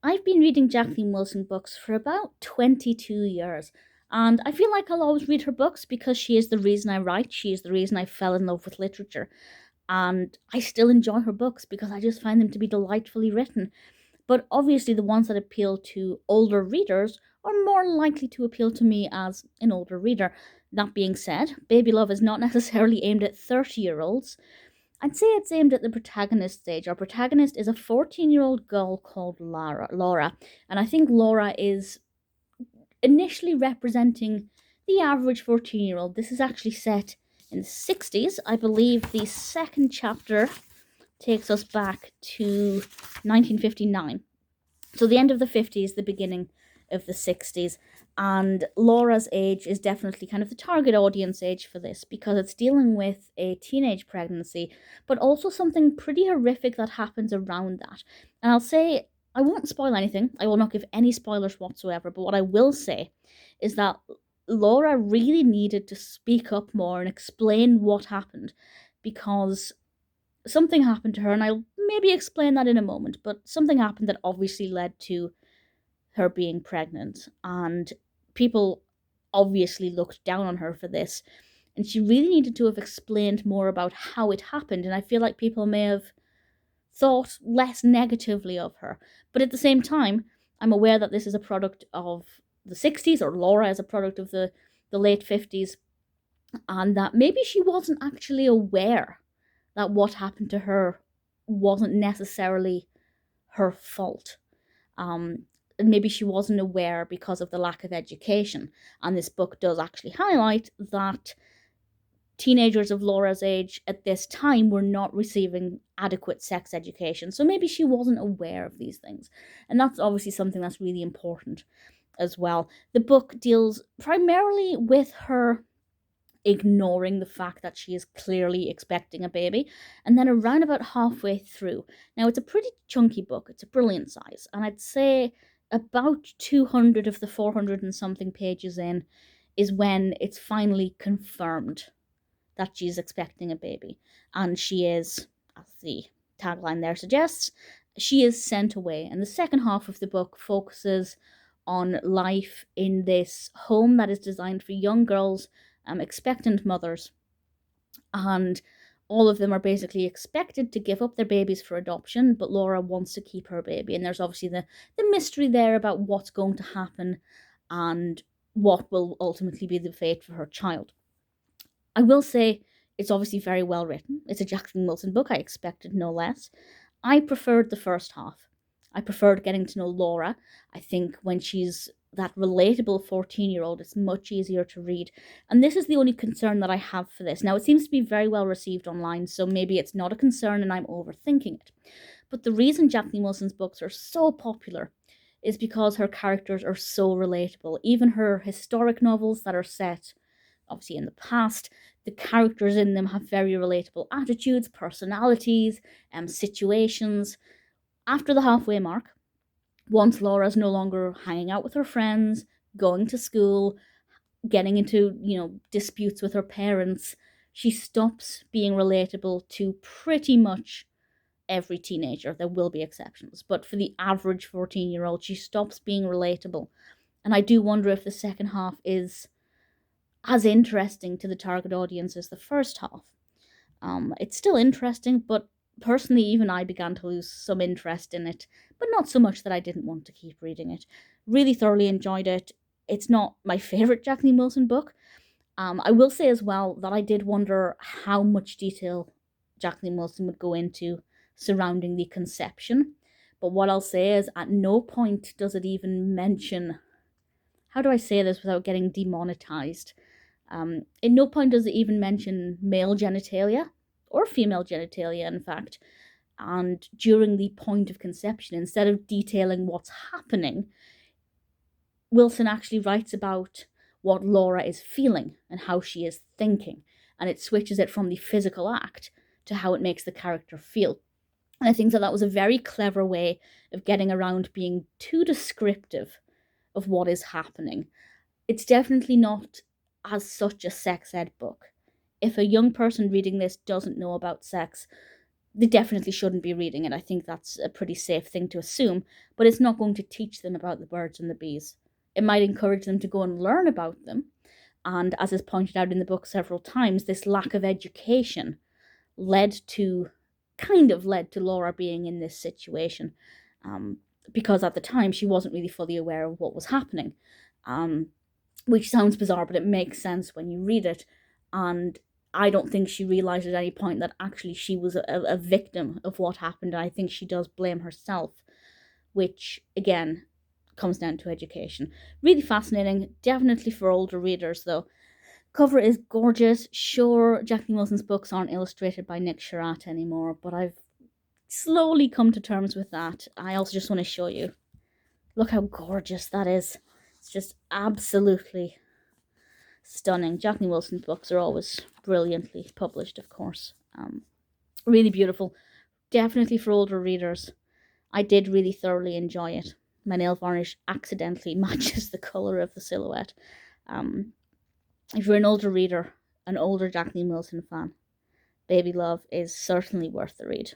I've been reading Jacqueline Wilson books for about 22 years, and I feel like I'll always read her books because she is the reason I write, she is the reason I fell in love with literature, and I still enjoy her books because I just find them to be delightfully written. But obviously, the ones that appeal to older readers are more likely to appeal to me as an older reader. That being said, Baby Love is not necessarily aimed at 30-year-olds. I'd say it's aimed at the protagonist stage. Our protagonist is a 14-year-old girl called Laura, and I think Laura is initially representing the average 14-year-old. This is actually set in the 60s. I believe the second chapter takes us back to 1959. So the end of the 50s, the beginning of the 60s. And Laura's age is definitely kind of the target audience age for this because it's dealing with a teenage pregnancy, but also something pretty horrific that happens around that. And I'll say, I won't spoil anything. I will not give any spoilers whatsoever. But what I will say is that Laura really needed to speak up more and explain what happened because something happened to her, and I'll maybe explain that in a moment, but something happened that obviously led to her being pregnant, and people obviously looked down on her for this, and she really needed to have explained more about how it happened, and I feel like people may have thought less negatively of her. But at the same time, I'm aware that this is a product of the 60s, or Laura is a product of the late 50s, and that maybe she wasn't actually aware that what happened to her wasn't necessarily her fault. Maybe she wasn't aware because of the lack of education. And this book does actually highlight that teenagers of Laura's age at this time were not receiving adequate sex education. So maybe she wasn't aware of these things. And that's obviously something that's really important as well. The book deals primarily with her ignoring the fact that she is clearly expecting a baby. And then around about halfway through, now it's a pretty chunky book, it's a brilliant size, and I'd say about 200 of the 400 and something pages in is when it's finally confirmed that she's expecting a baby. And she is, as the tagline there suggests, she is sent away. And the second half of the book focuses on life in this home that is designed for young girls, expectant mothers, and all of them are basically expected to give up their babies for adoption, but Laura wants to keep her baby. And there's obviously the mystery there about what's going to happen and what will ultimately be the fate for her child. I will say it's obviously very well written. It's a Jacqueline Wilson book. I expected no less. I preferred the first half. I preferred getting to know Laura. I think when she's that relatable 14-year-old, it's much easier to read. And this is the only concern that I have for this. Now, it seems to be very well received online, so maybe it's not a concern and I'm overthinking it. But the reason Jacqueline Wilson's books are so popular is because her characters are so relatable. Even her historic novels that are set, obviously, in the past, the characters in them have very relatable attitudes, personalities, situations. After the halfway mark, once Laura's no longer hanging out with her friends, going to school, getting into, disputes with her parents, she stops being relatable to pretty much every teenager. There will be exceptions, but for the average 14-year-old, she stops being relatable. And I do wonder if the second half is as interesting to the target audience as the first half. It's still interesting, but personally, even I began to lose some interest in it, but not so much that I didn't want to keep reading it. Really thoroughly enjoyed it. It's not my favourite Jacqueline Wilson book. I will say as well that I did wonder how much detail Jacqueline Wilson would go into surrounding the conception. But what I'll say is, at no point does it even mention, how do I say this without getting demonetized? At no point does it even mention male genitalia, or female genitalia, in fact. And during the point of conception, instead of detailing what's happening, Wilson actually writes about what Laura is feeling and how she is thinking. And it switches it from the physical act to how it makes the character feel. And I think that was a very clever way of getting around being too descriptive of what is happening. It's definitely not as such a sex ed book. If a young person reading this doesn't know about sex, they definitely shouldn't be reading it. I think that's a pretty safe thing to assume, but it's not going to teach them about the birds and the bees. It might encourage them to go and learn about them. And as is pointed out in the book several times, this lack of education led to Laura being in this situation, um, because at the time she wasn't really fully aware of what was happening, which sounds bizarre, but it makes sense when you read it. And I don't think she realized at any point that actually she was a victim of what happened. And I think she does blame herself, which again comes down to education. Really fascinating, definitely for older readers though. Cover is gorgeous. Sure, Jacqueline Wilson's books aren't illustrated by Nick Sherratt anymore, but I've slowly come to terms with that. I also just want to show you. Look how gorgeous that is. It's just absolutely stunning. Jacqueline Wilson's books are always brilliantly published, of course. Really beautiful. Definitely for older readers. I did really thoroughly enjoy it. My nail varnish accidentally matches the colour of the silhouette. If you're an older reader, an older Jacqueline Wilson fan, Baby Love is certainly worth the read.